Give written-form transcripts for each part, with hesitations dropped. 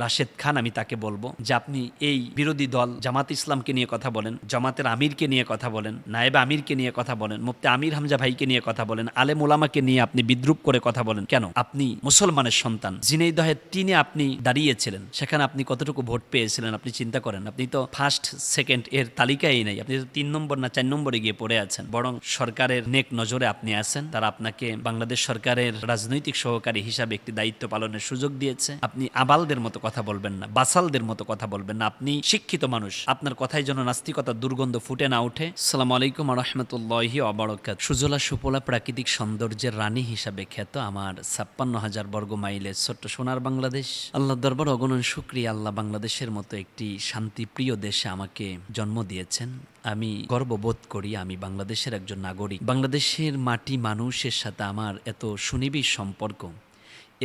রাশেদ খান, আমি তাকে বলবো যে আপনি এই বিরোধী দল জামাত ইসলামকে নিয়ে কথা বলেন, জামাতের আমিরকে নিয়ে কথা বলেন, নায়েবে আমিরকে নিয়ে কথা বলেন, মুফতি আমির হামজা ভাইকে নিয়ে কথা বলেন, আলেম ওলামাকে নিয়ে আপনি বিদ্রুপ করে কথা বলেন কেন? আপনি মুসলমানের সন্তান। ঝিনাইদহের ৩-এ আপনি দাঁড়িয়েছিলেন, সেখানে আপনি কতটুকু ভোট পেয়েছিলেন আপনি চিন্তা করেন। আপনি তো ফার্স্ট সেকেন্ড এর তালিকায় নাই, আপনি তো ৩ নম্বর না ৪ নম্বরে গিয়ে পড়ে আছেন। বরং সরকারের নেক নজরে আপনি আছেন, তারা আপনাকে বাংলাদেশ সরকারের রাজনৈতিক সহকারী হিসাবে একটি দায়িত্ব পালনের সুযোগ দিয়েছে। আপনি আবালদের মতো কথা বলবেন না, বাসালদের মতো কথা বলবেন না। আপনি শিক্ষিত মানুষ, আপনার কথায় যেন নাস্তিকতার দুর্গন্ধ ফুটে না ওঠে। আসসালামু আলাইকুম ওয়া রাহমাতুল্লাহি ওয়া বারাকাতুহু। সুজলা সুফলা প্রাকৃতিক সৌন্দর্যের রানী হিসাবে খ্যাত আমার ৫৬,০০০ বর্গ মাইলের ছোট্ট সোনার বাংলাদেশ, আল্লাহর দরবার অগণন শুকরিয়া, আল্লাহ বাংলাদেশের মতো একটি শান্তিপ্রিয় দেশে আমাকে জন্ম দিয়েছেন। আমি গর্ববোধ করি আমি বাংলাদেশের একজন নাগরিক। বাংলাদেশের মাটি মানুষের সাথে আমার এত সুনিবিড় সম্পর্ক।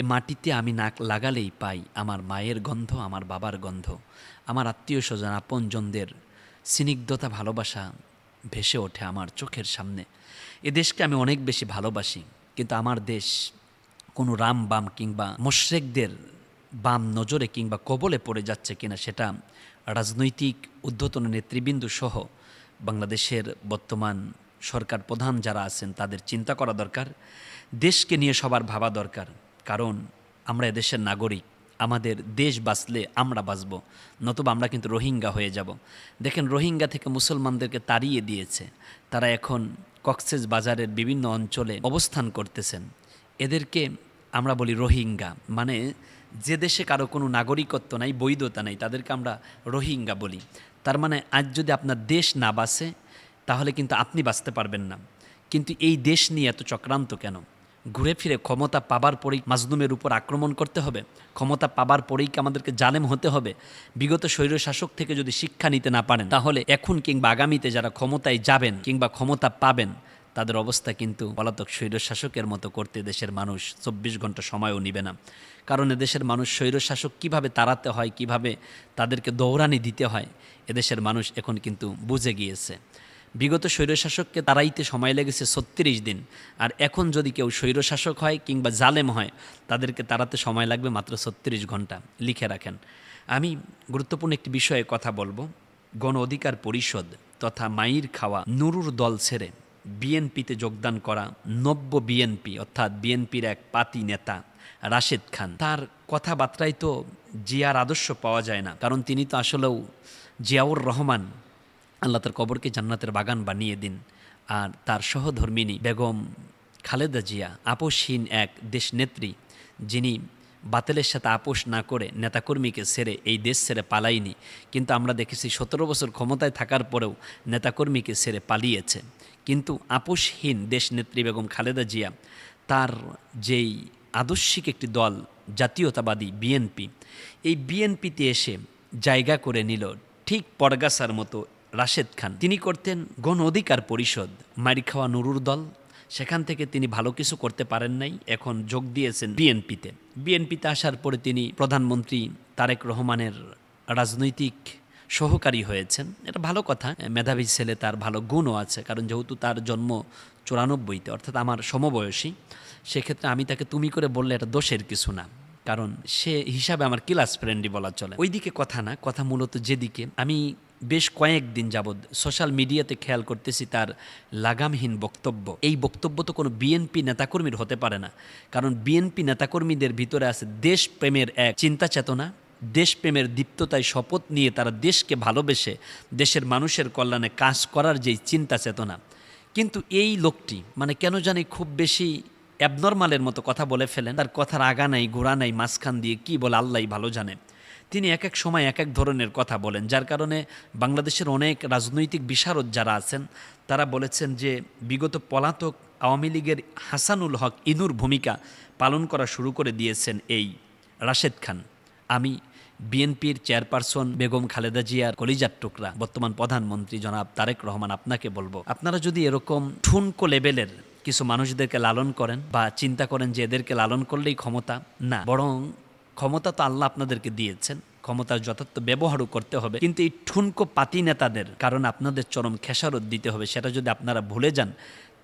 এ মাটিতে আমি নাক লাগালেই পাই আমার মায়ের গন্ধ, আমার বাবার গন্ধ, আমার আত্মীয় স্বজন আপনজনদের স্নিগ্ধতা, ভালোবাসা ভেসে ওঠে আমার চোখের সামনে। এ দেশকে আমি অনেক বেশি ভালোবাসি, কিন্তু আমার দেশ কোনো রাম বাম কিংবা মোশরেকদের বাম নজরে কিংবা কবলে পড়ে যাচ্ছে কিনা সেটা রাজনৈতিক ঊর্ধ্বতন নেতৃবৃন্দ সহ বাংলাদেশের বর্তমান সরকার প্রধান যারা আছেন তাদের চিন্তা করা দরকার। দেশকে নিয়ে সবার ভাবা দরকার, কারণ আমরা এদেশের নাগরিক। আমাদের দেশ বাঁচলে আমরা বাঁচব, নতুবা আমরা কিন্তু রোহিঙ্গা হয়ে যাব। দেখেন, রোহিঙ্গা থেকে মুসলমানদেরকে তাড়িয়ে দিয়েছে, তারা এখন কক্সেস বাজারের বিভিন্ন অঞ্চলে অবস্থান করতেছেন। এদেরকে আমরা বলি রোহিঙ্গা, মানে যে দেশে কারো কোনো নাগরিকত্ব নাই, বৈধতা নাই, তাদেরকে আমরা রোহিঙ্গা বলি। তার মানে আজ যদি আপনার দেশ না বাঁচে তাহলে কিন্তু আপনি বাঁচতে পারবেন না। কিন্তু এই দেশ নিয়ে এত চক্রান্ত কেন? ঘুরে ফিরে ক্ষমতা পাবার পরেই মাজলুমের উপর আক্রমণ করতে হবে? ক্ষমতা পাবার পরেই কি আমাদেরকে জালেম হতে হবে? বিগত স্বৈরশাসক থেকে যদি শিক্ষা নিতে না পারেন, তাহলে এখন কিংবা আগামীতে যারা ক্ষমতায় যাবেন কিংবা ক্ষমতা পাবেন তাদের অবস্থা কিন্তু পলাতক স্বৈরশাসকের মতো করতে দেশের মানুষ ২৪ ঘন্টা সময়ও নিবে না। কারণ এদেশের মানুষ স্বৈরশাসক কিভাবে তাড়াতে হয়, কিভাবে তাদেরকে দৌড়ানি দিতে হয়, এদেশের মানুষ এখন কিন্তু বুঝে গিয়েছে। বিগত স্বৈরশাসককে তাড়াইতে সময় লেগেছে ৩৬ দিন, আর এখন যদি কেউ স্বৈরশাসক হয় কিংবা জালেম হয় তাদেরকে তাড়াতে সময় লাগবে মাত্র ৩৬ ঘন্টা। লিখে রাখেন। আমি গুরুত্বপূর্ণ একটি বিষয়ে কথা বলবো। গণ অধিকার পরিষদ তথা মাইর খাওয়া নুরুর দল ছেড়ে বিএনপিতে যোগদান করা নব্য বিএনপি অর্থাৎ বিএনপির এক পাতি নেতা রাশেদ খান, তার কথাবার্তায় তো জিয়ার আদর্শ পাওয়া যায় না। কারণ তিনি তো আসলেও জিয়াউর রহমান, আল্লাহ তার কবরকে জান্নাতের বাগান বানিয়ে দিন। আর তার সহধর্মিনী বেগম খালেদা জিয়া আপোষহীন এক দেশনেত্রী, যিনি বাতিলের সাথে আপোষ না করে নেতাকর্মীকে ছেড়ে এই দেশ ছেড়ে পালায়নি। কিন্তু আমরা দেখেছি ১৭ বছর ক্ষমতায় থাকার পরেও নেতাকর্মীকে ছেড়ে পালিয়েছে। কিন্তু আপোষহীন দেশনেত্রী বেগম খালেদা জিয়া, তার যেই আদর্শিক একটি দল জাতীয়তাবাদী বিএনপি, এই বিএনপিতে এসে জায়গা করে নিল ঠিক পরগাছার মতো রাশেদ খান। তিনি করতেন গণ অধিকার পরিষদ, মারি খাওয়া নুরুর দল। সেখান থেকে তিনি ভালো কিছু করতে পারেন নাই, এখন যোগ দিয়েছেন বিএনপিতে। বিএনপিতে আসার পরে তিনি প্রধানমন্ত্রী তারেক রহমানের রাজনৈতিক সহকারী হয়েছেন। এটা ভালো কথা, মেধাবী ছেলে, তার ভালো গুণও আছে। কারণ যেহেতু তার জন্ম ৯৪-তে, অর্থাৎ আমার সমবয়সী, সেক্ষেত্রে আমি তাকে তুমি করে বললে এটা দোষের কিছু না, কারণ সে হিসাবে আমার ক্লাস ফ্রেন্ডই বলা চলে। ওইদিকে কথা না, কথা মূলত যেদিকে আমি বেশ কয়েকদিন যাবৎ সোশ্যাল মিডিয়াতে খেয়াল করতেছি তার লাগামহীন বক্তব্য। এই বক্তব্য তো কোনো বিএনপি নেতাকর্মীর হতে পারে না, কারণ বিএনপি নেতাকর্মীদের ভিতরে আছে দেশপ্রেমের এক চিন্তা চেতনা, দেশপ্রেমের দীপ্ততায় শপথ নিয়ে তারা দেশকে ভালোবেসে দেশের মানুষের কল্যাণে কাজ করার যেই চিন্তা চেতনা। কিন্তু এই লোকটি মানে কেন জানি খুব বেশি অ্যাবনর্মালের মতো কথা বলে ফেলেন। তার কথার আগা নাই গোড়া নাই, মাঝখান দিয়ে কী বলে আল্লাহই ভালো জানে। তিনি এক এক সময় এক এক ধরনের কথা বলেন, যার কারণে বাংলাদেশের অনেক রাজনৈতিক বিশারদ যারা আছেন তারা বলেছেন যে বিগত পলাতক আওয়ামী লীগের হাসানুল হক ইনুর ভূমিকা পালন করা শুরু করে দিয়েছেন এই রাশেদ খান। আমি বিএনপির চেয়ারপারসন বেগম খালেদা জিয়ার কলিজার টুকরা বর্তমান প্রধানমন্ত্রী জনাব তারেক রহমান, আপনাকে বলবো, আপনারা যদি এরকম ঠুনকো লেভেলের কিছু মানুষদেরকে লালন করেন বা চিন্তা করেন যে এদেরকে লালন করলেই ক্ষমতা, না, বরং ক্ষমতা তো আল্লাহ আপনাদেরকে দিয়েছেন, ক্ষমতার যথার্থ ব্যবহারও করতে হবে। কিন্তু এই ঠুনকো পাতি নেতাদের কারণে আপনাদের চরম খেসারত দিতে হবে, সেটা যদি আপনারা ভুলে যান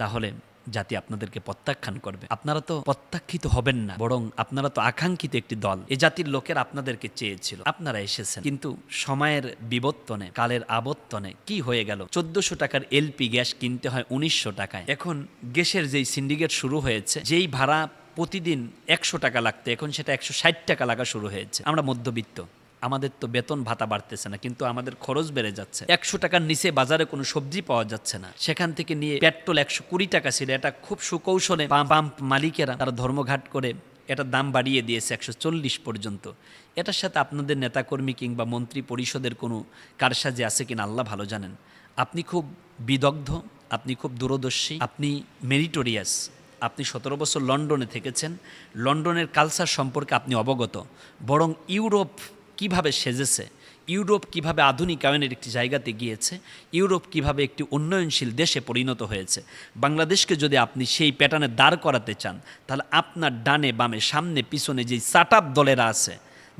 তাহলে জাতি আপনাদেরকে প্রত্যাখ্যান করবে। আপনারা তো প্রত্যাখ্যিত হবেন না, বরং আপনারা তো আকাঙ্ক্ষিত একটি দল। এ জাতির লোকের আপনাদেরকে চেয়েছিল, আপনারা এসেছেন। কিন্তু সময়ের বিবর্তনে, কালের আবর্তনে কি হয়ে গেল? 1400 টাকার এলপি গ্যাস কিনতে হয় 1900 টাকায়। এখন গ্যাসের যেই সিন্ডিকেট শুরু হয়েছে, যেই ভাড়া প্রতিদিন 100 টাকা লাগতো, এখন সেটা 160 টাকা লাগা শুরু হয়েছে। আমরা মধ্যবিত্ত, আমাদের তো বেতন ভাতা বাড়তেছে না, কিন্তু আমাদের খরচ বেড়ে যাচ্ছে। 100 টাকার নিচে বাজারে কোনো সবজি পাওয়া যাচ্ছে না। সেখান থেকে নিয়ে পেট্রোল 120 টাকা ছিল, এটা খুব সুকৌশলে পাম্প মালিকেরা তারা ধর্মঘাট করে এটার দাম বাড়িয়ে দিয়েছে 140 পর্যন্ত। এটার সাথে আপনাদের নেতাকর্মী কিংবা মন্ত্রী পরিষদের কোনো কারসাজি আছে কিনা আল্লাহ ভালো জানেন। আপনি খুব বিদগ্ধ, আপনি খুব দূরদর্শী, আপনি মেরিটোরিয়াস। আপনি 17 বছর লন্ডনে থেকেছেন, লন্ডনের কালচার সম্পর্কে আপনি অবগত। বরং ইউরোপ কিভাবে সেজেছে, ইউরোপ কিভাবে আধুনিকায়নের একটি জায়গাতে গিয়েছে, ইউরোপ কিভাবে একটি উন্নয়নশীল দেশে পরিণত হয়েছে, বাংলাদেশকে যদি আপনি সেই প্যাটার্নে দাঁড় করাতে চান, তাহলে আপনার ডানে বামে সামনে পিছনে যেই সাটআপ দলেরা আছে,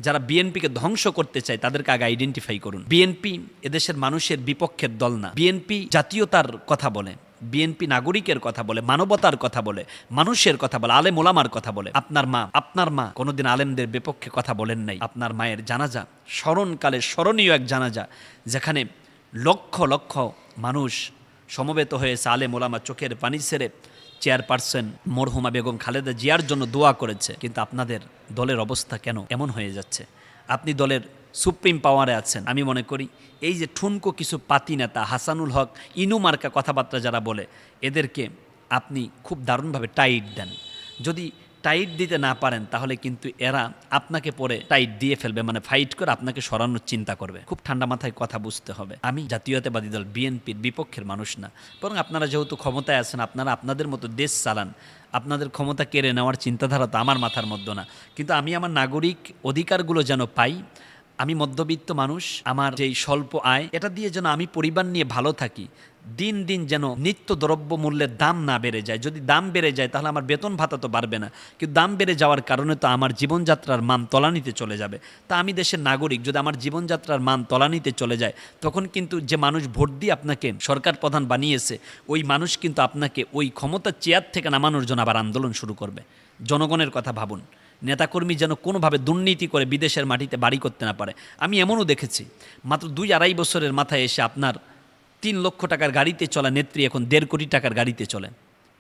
যারা বিএনপিকে ধ্বংস করতে চায়, তাদেরকে আগে আইডেন্টিফাই করুন। বিএনপি এদেশের মানুষের বিপক্ষের দল না। বিএনপি জাতীয়তার কথা বলে, বিএনপি নাগরিকের কথা বলে, মানবতার কথা বলে, মানুষের কথা বলে, আলেম ওলামার কথা বলে। আপনার মা কোনোদিন আলেমদের বিপক্ষে কথা বলেন নাই। আপনার মায়ের জানাজা স্মরণকালে স্মরণীয় এক জানাজা, যেখানে লক্ষ লক্ষ মানুষ সমবেত হয়েছে, আলেম ওলামা চোখের পানি ছেড়ে চেয়ারপারসন মরহুমা বেগম খালেদা জিয়ার জন্য দোয়া করেছে। কিন্তু আপনাদের দলের অবস্থা কেন এমন হয়ে যাচ্ছে? আপনি দলের সুপ্রিম পাওয়ারে আছেন। আমি মনে করি এই যে ঠুনকো কিছু পাতি নেতা, হাসানুল হক, ইনু মার্কা কথাবার্তা যারা বলে, এদেরকে আপনি খুব দারুণভাবে টাইট দেন। যদি টাইট দিতে না পারেন, তাহলে কিন্তু এরা আপনাকে পরে টাইট দিয়ে ফেলবে, মানে ফাইট করে আপনাকে সরানোর চিন্তা করবে। খুব ঠান্ডা মাথায় কথা বুঝতে হবে। আমি জাতীয়তাবাদী দল বিএনপির বিপক্ষের মানুষ না, বরং আপনারা যেহেতু ক্ষমতায় আছেন, আপনারা আপনাদের মতো দেশ চালান, আপনাদের ক্ষমতা কেড়ে নেওয়ার চিন্তাধারা তো আমার মাথার মধ্যে না। কিন্তু আমি আমার নাগরিক অধিকারগুলো যেন পাই। আমি মধ্যবিত্ত মানুষ, আমার যেই স্বল্প আয়, এটা দিয়ে যেন আমি পরিবার নিয়ে ভালো থাকি। দিন দিন যেন নিত্য দ্রব্য মূল্যের দাম না বেড়ে যায়। যদি দাম বেড়ে যায়, তাহলে আমার বেতন ভাতা তো বাড়বে না, কিন্তু দাম বেড়ে যাওয়ার কারণে তো আমার জীবনযাত্রার মান তলানিতে চলে যাবে। তা আমি দেশের নাগরিক, যদি আমার জীবনযাত্রার মান তলানিতে চলে যায়, তখন কিন্তু যে মানুষ ভোট দিয়ে আপনাকে সরকার প্রধান বানিয়েছে, ওই মানুষ কিন্তু আপনাকে ওই ক্ষমতার চেয়ার থেকে নামানোর জন্য আবার আন্দোলন শুরু করবে। জনগণের কথা ভাবুন। নেতাকর্মী যেন কোনোভাবে দুর্নীতি করে বিদেশের মাটিতে বাড়ি করতে না পারে। আমি এমনও দেখেছি, মাত্র 2-2.5 বছরের মাথায় এসে আপনার 3 লক্ষ টাকার গাড়িতে চলা নেত্রী এখন 1.5 কোটি টাকার গাড়িতে চলে।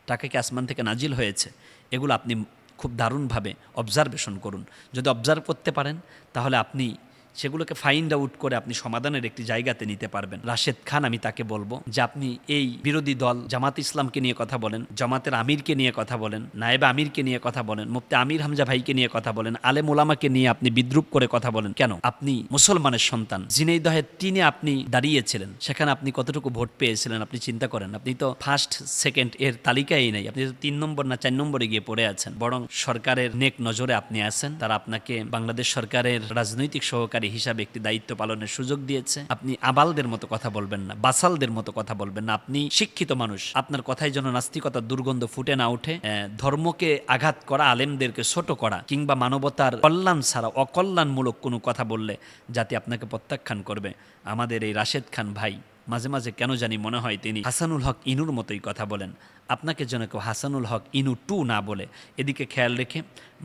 টাকা কি আসমান থেকে নাজিল হয়েছে? এগুলো আপনি খুব দারুণভাবে অবজারভেশন করুন। যদি অবজার্ভ করতে পারেন, তাহলে আপনি সেগুলোকে ফাইন্ড আউট করে আপনি সমাধানের একটি জায়গাতে নিতে পারবেন। রাশেদ খান, আমি তাকে বলবো যে আপনি এই বিরোধী দল জামাত ইসলামকে নিয়ে কথা বলেন, জামাতের আমিরকে নিয়ে কথা বলেন, নায়েবে আমিরকে নিয়ে কথা বলেন, মুফতি আমির হামজা ভাইকে নিয়ে কথা বলেন, আলেম ওলামাকে নিয়ে আপনি বিদ্রুপ করে কথা বলেন কেন? আপনি মুসলমানের সন্তান। ঝিনাইদহের 3-এ আপনি দাঁড়িয়েছিলেন, সেখানে আপনি কতটুকু ভোট পেয়েছিলেন আপনি চিন্তা করেন। আপনি তো ফার্স্ট সেকেন্ড এর তালিকায় নেই, আপনি তো 3 নম্বর না 4 নম্বরে গিয়ে পড়ে আছেন। বরং সরকারের নেক নজরে আপনি আছেন। তারা আপনাকে বাংলাদেশ সরকারের রাজনৈতিক সহকারী হিসাবে একটি দায়িত্ব পালনের সুযোগ দিয়েছে। আপনি আবালদের মতো কথা বলবেন না, বাসালদের মতো কথা বলবেন না। আপনি শিক্ষিত মানুষ, আপনার কথায় যেন নাস্তিকতার দুর্গন্ধ ফুটে না ওঠে। ধর্মকে আঘাত করা, আলেমদেরকে ছোট করা, কিংবা মানবতার কল্যাণ ছাড়া অকল্যাণমূলক কোনো কথা বললে জাতি আপনাকে প্রত্যাখ্যান করবে। আমাদের এই রাশেদ খান ভাই মাঝে মাঝে কেন জানি মনে হয় তিনি হাসানুল হক ইনুর মতোই কথা বলেন। আপনাকে যেন কেউ হাসানুল হক ইনু 2 না বলে, এদিকে খেয়াল রেখে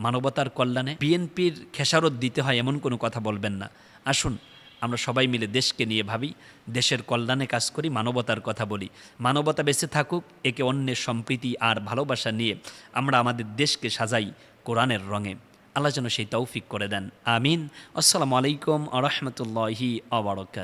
মানবতার কল্যাণে বিএনপির খেসারত দিতে হয় এমন কোনো কথা বলবেন না। আসুন আমরা সবাই মিলে দেশকে নিয়ে ভাবি, দেশের কল্যাণে কাজ করি, মানবতার কথা বলি। মানবতা বেঁচে থাকুক, একে অন্যের সম্প্রীতি আর ভালোবাসা নিয়ে আমরা আমাদের দেশকে সাজাই কোরআনের রঙে। আল্লাহ যেন সেই তৌফিক করে দেন। আমিন। আসসালামু আলাইকুম ওয়া রাহমাতুল্লাহি ওয়া বারাকাতুহু।